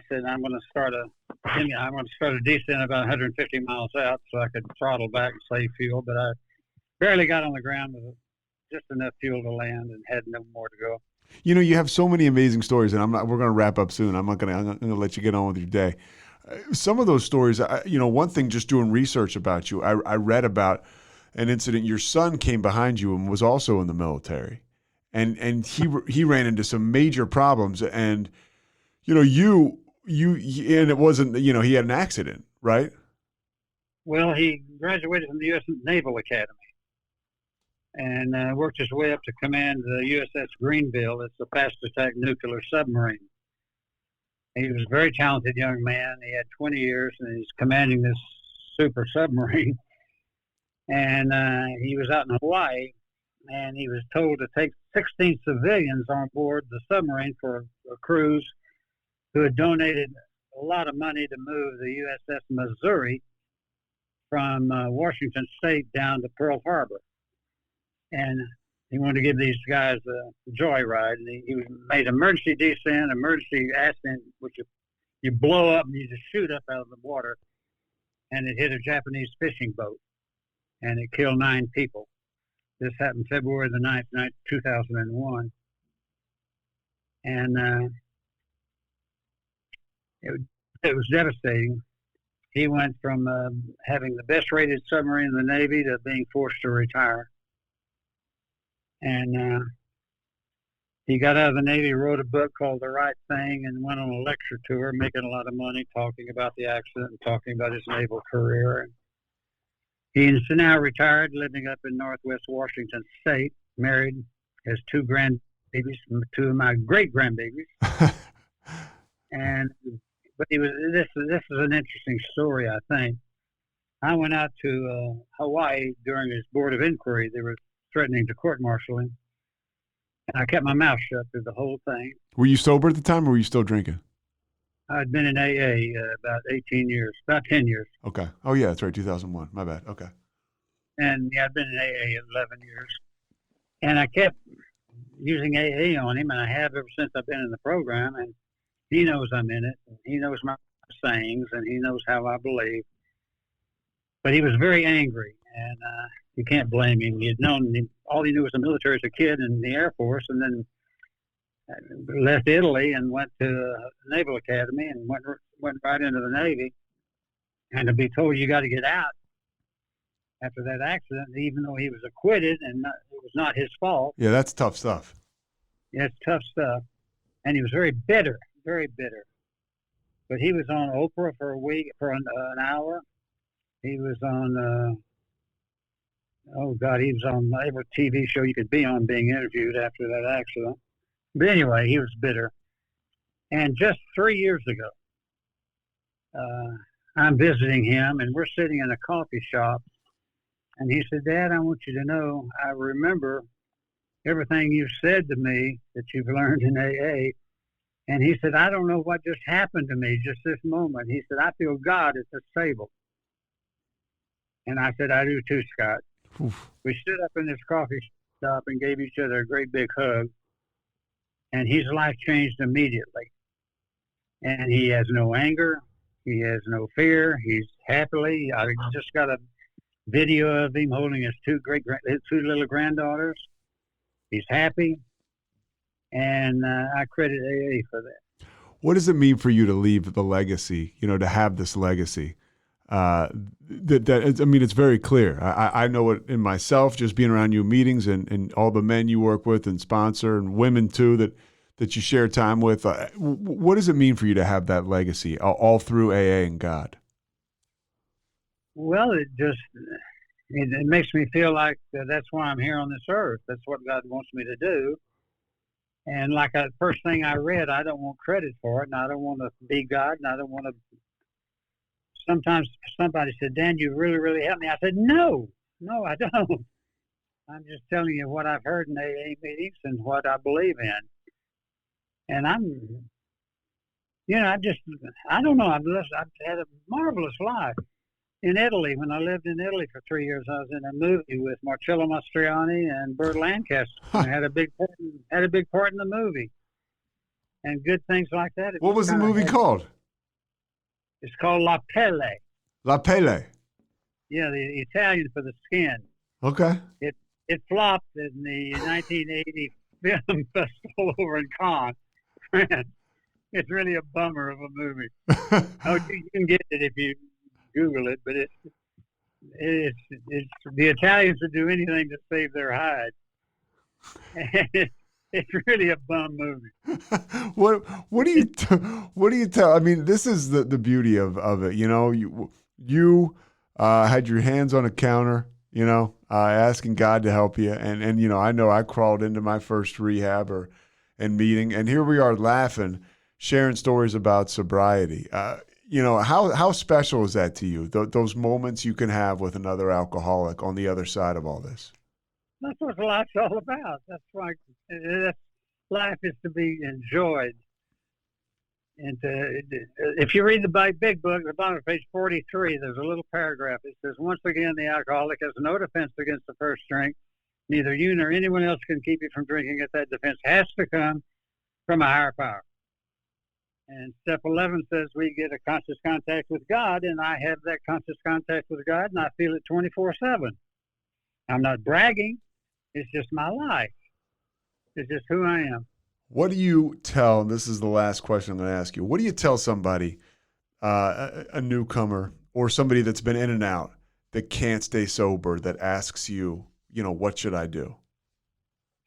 said, I'm going to start a descent about 150 miles out so I could throttle back and save fuel. But I barely got on the ground with just enough fuel to land and had no more to go. You have so many amazing stories, and we're going to wrap up soon. I'm going to let you get on with your day. Some of those stories, one thing, just doing research about you, I read about an incident. Your son came behind you and was also in the military, and he ran into some major problems, and and it wasn't, he had an accident, right? Well, he graduated from the U.S. Naval Academy and worked his way up to command the USS Greenville. It's a fast attack nuclear submarine. He was a very talented young man. He had 20 years, and he's commanding this super submarine. And he was out in Hawaii, and he was told to take 16 civilians on board the submarine for a cruise who had donated a lot of money to move the USS Missouri from Washington State down to Pearl Harbor. And he wanted to give these guys a joyride. And he made emergency descent, emergency ascent, which you blow up and you just shoot up out of the water. And it hit a Japanese fishing boat, and it killed 9 people. This happened February the 9th, 2001. And it was devastating. He went from having the best rated submarine in the Navy to being forced to retire. And he got out of the Navy, wrote a book called The Right Thing, and went on a lecture tour, making a lot of money, talking about the accident and talking about his naval career. And he's now retired, living up in Northwest Washington State, married, has 2 grandbabies, 2 of my great-grandbabies. But this is an interesting story, I think. I went out to Hawaii during his board of inquiry. They were threatening to court-martial him. And I kept my mouth shut through the whole thing. Were you sober at the time, or were you still drinking? I'd been in AA about 18 years, about 10 years. Okay. Oh, yeah, that's right, 2001. My bad. Okay. And yeah, I'd been in AA 11 years. And I kept using AA on him, and I have ever since I've been in the program. And he knows I'm in it. And he knows my sayings, and he knows how I believe. But he was very angry, and you can't blame him. He had known, all he knew was the military as a kid and the Air Force, and then left Italy and went to the Naval Academy and went right into the Navy. And to be told you got to get out after that accident, even though he was acquitted and it was not his fault. Yeah, that's tough stuff. Yeah, it's tough stuff. And he was very bitter, very bitter. But he was on Oprah for a week, for an hour. He was on, he was on every TV show you could be on being interviewed after that accident. But anyway, he was bitter. And just 3 years ago, I'm visiting him, and we're sitting in a coffee shop. And he said, "Dad, I want you to know, I remember everything you said to me that you've learned in AA." And he said, "I don't know what just happened to me just this moment." He said, "I feel God at this table." And I said, "I do too, Scott." Oof. We stood up in this coffee shop and gave each other a great big hug. And his life changed immediately. And he has no anger. He has no fear. He's happily. I just got a video of him holding his two little granddaughters. He's happy. And I credit AA for that. What does it mean for you to leave the legacy, to have this legacy? It's very clear. I know it in myself, just being around you meetings and all the men you work with and sponsor and women too that you share time with. What does it mean for you to have that legacy all through AA and God? Well, it makes me feel like that's why I'm here on this earth. That's what God wants me to do. And like the first thing I read, I don't want credit for it, and I don't want to be God, and I don't want to. Sometimes somebody said, "Dan, you really, really helped me." I said, No, I don't. I'm just telling you what I've heard in AA meetings and what I believe in. And I don't know. I've had a marvelous life. In Italy, when I lived in Italy for 3 years, I was in a movie with Marcello Mastroianni and Burt Lancaster. I had a big part in the movie, and good things like that. What was the movie called? It's called La Pelle. La Pelle. Yeah, the Italian for the skin. Okay. It flopped in the 1980 film festival over in Cannes. It's really a bummer of a movie. You can get it if you Google it, but it's the Italians would do anything to save their hide. And it's really a bum movie. What do you tell? I mean, this is the beauty of it. You had your hands on a counter, asking God to help you, and I know I crawled into my first rehab and meeting, and here we are laughing, sharing stories about sobriety. How special is that to you? Those moments you can have with another alcoholic on the other side of all this. That's what life's all about. Life is to be enjoyed. And if you read the big book, the bottom of page 43, there's a little paragraph. It says, once again, the alcoholic has no defense against the first drink. Neither you nor anyone else can keep you from drinking it. That defense has to come from a higher power. And step 11 says we get a conscious contact with God, and I have that conscious contact with God, and I feel it 24/7. I'm not bragging. It's just my life. It's just who I am. What do you tell, and this is the last question I'm going to ask you, what do you tell somebody, a newcomer or somebody that's been in and out that can't stay sober, that asks you, what should I do?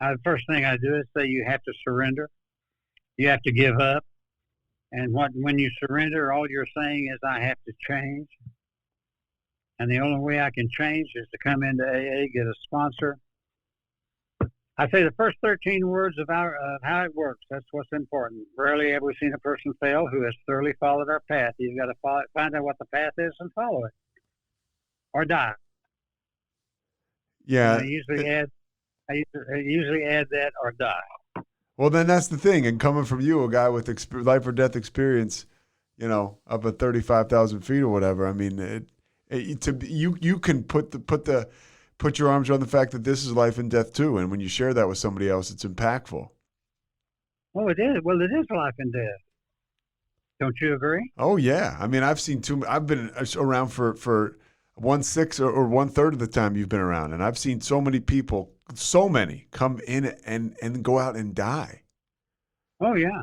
The first thing I do is say you have to surrender. You have to give up. And when you surrender, all you're saying is I have to change. And the only way I can change is to come into AA, get a sponsor. I say the first 13 words of how it works. That's what's important. Rarely have we seen a person fail who has thoroughly followed our path. You've got to find out what the path is and follow it, or die. Yeah. I usually add that or die. Well, then that's the thing. And coming from you, a guy with life or death experience, up at 35,000 feet or whatever. I mean, you can put your arms around the fact that this is life and death too. And when you share that with somebody else, it's impactful. Oh, it is. Well, it is life and death. Don't you agree? Oh yeah. I mean, I've been around for 1/6 or 1/3 of the time you've been around. And I've seen so many people, come in and go out and die. Oh yeah.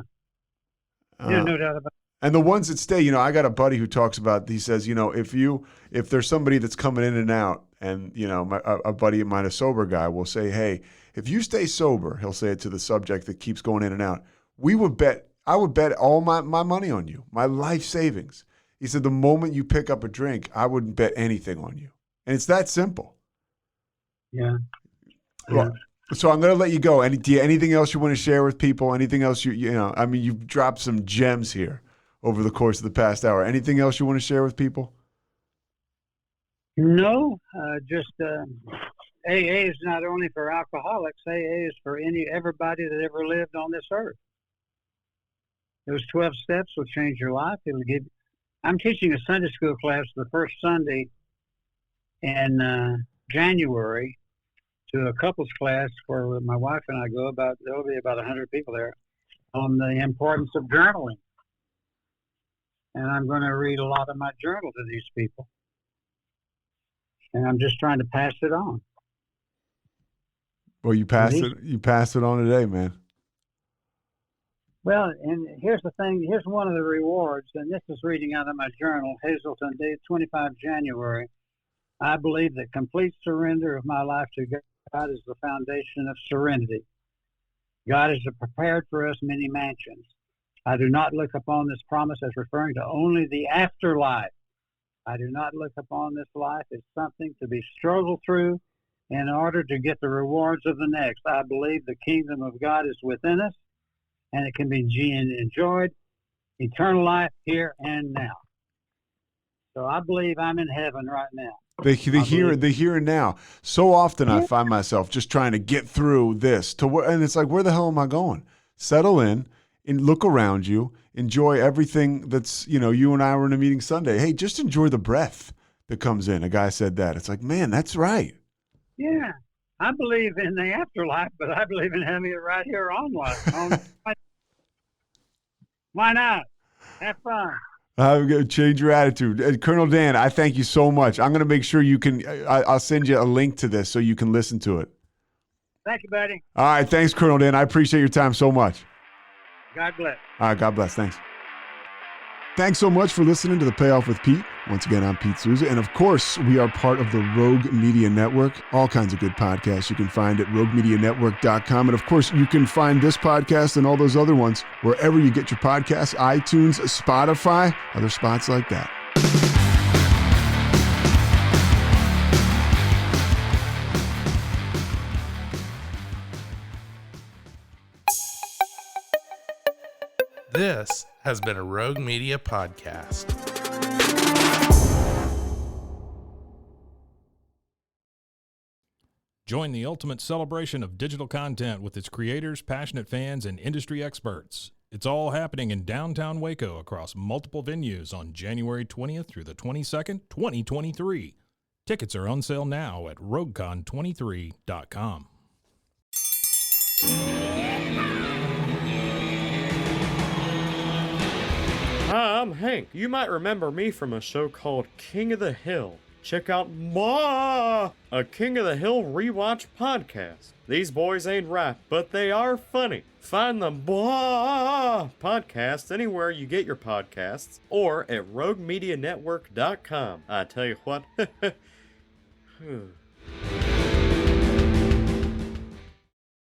Yeah, no doubt about it. And the ones that stay, I got a buddy who talks about, he says, if there's somebody that's coming in and out, and, a buddy of mine, a sober guy, will say, hey, if you stay sober, he'll say it to the subject that keeps going in and out, I would bet all my money on you, my life savings. He said, the moment you pick up a drink, I wouldn't bet anything on you. And it's that simple. Yeah. Well, so I'm going to let you go. Anything else you want to share with people? Anything else you've dropped some gems here over the course of the past hour. Anything else you want to share with people? No, just AA is not only for alcoholics. AA is for everybody that ever lived on this earth. Those 12 steps will change your life. I'm teaching a Sunday school class the first Sunday in January to a couples class where my wife and I go. There'll be about 100 people there on the importance of journaling. And I'm going to read a lot of my journal to these people. And I'm just trying to pass it on. Well, you passed it on today, man. Well, and here's the thing. Here's one of the rewards, and this is reading out of my journal, Hazleton, date 25 January. I believe that complete surrender of my life to God is the foundation of serenity. God has prepared for us many mansions. I do not look upon this promise as referring to only the afterlife. I do not look upon this life as something to be struggled through in order to get the rewards of the next. I believe the kingdom of God is within us, and it can be enjoyed, eternal life here and now. So I believe I'm in heaven right now. The here and now. So often I find myself just trying to get through this and it's like, where the hell am I going? Settle in and look around you. Enjoy everything that's, you and I were in a meeting Sunday. Hey, just enjoy the breath that comes in. A guy said that. It's like, man, that's right. Yeah. I believe in the afterlife, but I believe in having it right here on life. Why not? Have fun. Change your attitude. Colonel Dan, I thank you so much. I'm going to make sure you can, I'll send you a link to this so you can listen to it. Thank you, buddy. All right. Thanks, Colonel Dan. I appreciate your time so much. God bless. All right. God bless. Thanks. Thanks so much for listening to The Payoff with Pete. Once again, I'm Pete Souza. And of course, we are part of the Rogue Media Network. All kinds of good podcasts you can find at roguemedianetwork.com. And of course, you can find this podcast and all those other ones wherever you get your podcasts, iTunes, Spotify, other spots like that. This has been a Rogue Media podcast. Join the ultimate celebration of digital content with its creators, passionate fans, and industry experts. It's all happening in downtown Waco across multiple venues on January 20th through the 22nd, 2023. Tickets are on sale now at roguecon23.com. Hi, I'm Hank. You might remember me from a show called King of the Hill. Check out a King of the Hill rewatch podcast. These boys ain't rap, but they are funny. Find the podcast anywhere you get your podcasts or at roguemedianetwork.com. I tell you what.